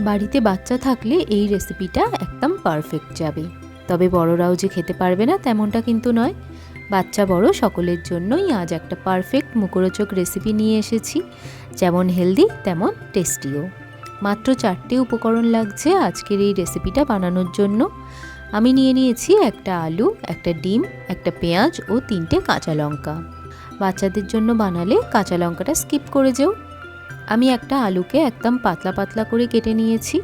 বাড়িতে বাচ্চা থাকলে এই রেসিপিটা একদম পারফেক্ট যাবে। তবে বড়রাও যে খেতে পারবে না তেমনটা কিন্তু নয়। বাচ্চা বড় সকলের জন্যই আজ একটা পারফেক্ট মুখরোচক রেসিপি নিয়ে এসেছি, যেমন হেলদি তেমন টেস্টিও। মাত্র 4টে উপকরণ লাগছে আজকের এই রেসিপিটা বানানোর জন্য। আমি নিয়ে নিয়েছি একটা আলু, একটা ডিম, একটা পেঁয়াজ ও 3টে কাঁচা লঙ্কা। বাচ্চাদের জন্য বানালে কাঁচা লঙ্কাটা স্কিপ করে যেও। আমি একটা আলুকে একদম পাতলা পাতলা করে কেটে নিয়েছি।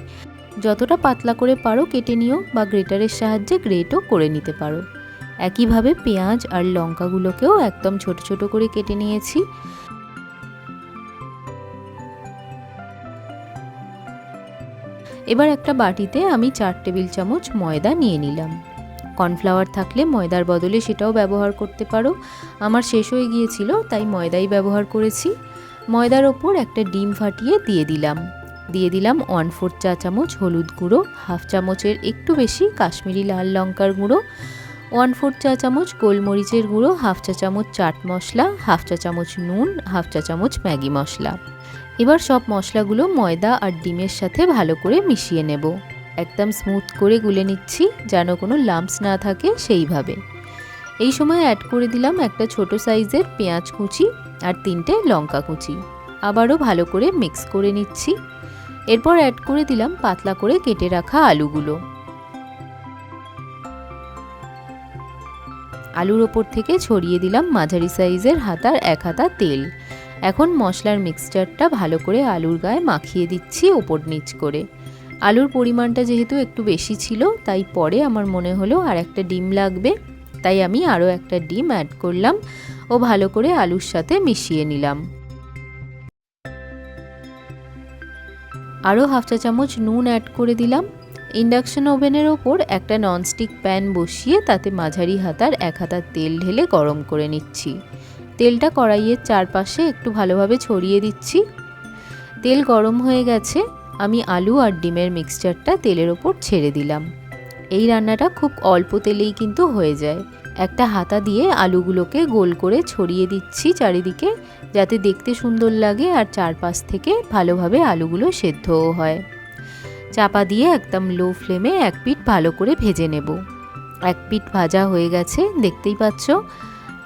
যতটা পাতলা করে পারো কেটে নিও, বা গ্রেটারের সাহায্যে গ্রেটও করে নিতে পারো। একইভাবে পেঁয়াজ আর লঙ্কাগুলোকেও একদম ছোট ছোট করে কেটে নিয়েছি। এবার একটা বাটিতে আমি 4 টেবিল চামচ ময়দা নিয়ে নিলাম। কর্নফ্লাওয়ার থাকলে ময়দার বদলে সেটাও ব্যবহার করতে পারো। আমার শেষ হয়ে গিয়েছিল তাই ময়দাই ব্যবহার করেছি। ময়দার ওপর একটা ডিম ফাটিয়ে দিয়ে দিলাম 1/4 চা চামচ হলুদ গুঁড়ো, হাফ চামচের একটু বেশি কাশ্মীরি লাল লঙ্কার গুঁড়ো, 1/4 চা চামচ গোলমরিচের গুঁড়ো, হাফ চা চামচ চাট মশলা, হাফ চা চামচ নুন, হাফ চা চামচ ম্যাগি মশলা। এবার সব মশলাগুলো ময়দা আর ডিমের সাথে ভালো করে মিশিয়ে নেব। একদম স্মুথ করে গুলে নিচ্ছি, যেন কোনো লাম্পস না থাকে সেইভাবে। এই সময় অ্যাড করে দিলাম একটা ছোট সাইজের পেঁয়াজ কুচি আর 3টে লঙ্কা কুচি। আবারও ভালো করে মিক্স করে নিচ্ছি। এরপর অ্যাড করে দিলাম পাতলা করে কেটে রাখা আলুগুলো। আলুর ওপর থেকে ছড়িয়ে দিলাম মাঝারি সাইজের হাতার 1 হাতা তেল। এখন মশলার মিক্সচারটা ভালো করে আলুর গায়ে মাখিয়ে দিচ্ছি ওপর নিচ করে। আলুর পরিমাণটা যেহেতু একটু বেশি ছিল, তাই পরে আমার মনে হলো আর একটা ডিম লাগবে, তাই আমি আরও একটা ডিম অ্যাড করলাম ও ভালো করে আলুর সাথে মিশিয়ে নিলাম। আরও হাফ চা চামচ নুন অ্যাড করে দিলাম। ইন্ডাকশন ওভেনের ওপর একটা ননস্টিক প্যান বসিয়ে তাতে মাঝারি হাতার 1 হাতা তেল ঢেলে গরম করে নিচ্ছি। তেলটা কড়াইয়ের চারপাশে একটু ভালোভাবে ছড়িয়ে দিচ্ছি। তেল গরম হয়ে গেছে, আমি আলু আর ডিমের মিক্সচারটা তেলের ওপর ছেড়ে দিলাম। এই রান্নাটা খুব অল্প তেলেই কিন্তু হয়ে যায়। একটা হাতা দিয়ে আলুগুলোকে গোল করে ছড়িয়ে দিচ্ছি চারিদিকে, যাতে দেখতে সুন্দর লাগে আর চারপাশ থেকে ভালোভাবে আলুগুলো সেদ্ধও হয়। চাপা দিয়ে একদম লো ফ্লেমে এক পিঠ ভালো করে ভেজে নেব। এক পিঠ ভাজা হয়ে গেছে দেখতেই পাচ্ছ,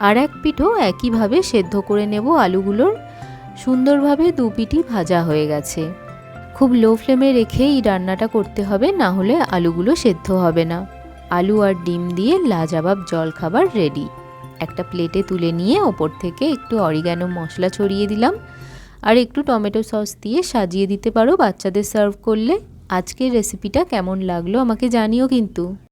আর এক পিঠও একইভাবে সেদ্ধ করে নেব আলুগুলোর। সুন্দরভাবে 2 পিঠই ভাজা হয়ে গেছে। খুব লো ফ্লেমে রেখে এই রান্নাটা করতে হবে, না হলে আলুগুলো সেদ্ধ হবে না। আলু আর ডিম দিয়ে লাজবাব জলখাবার রেডি। একটা প্লেটে তুলে নিয়ে ওপর থেকে একটু অরিগ্যানো মশলা ছড়িয়ে দিলাম, আর একটু টমেটো সস দিয়ে সাজিয়ে দিতে পারো বাচ্চাদের সার্ভ করলে। আজকের রেসিপিটা কেমন লাগলো আমাকে জানিও কিন্তু।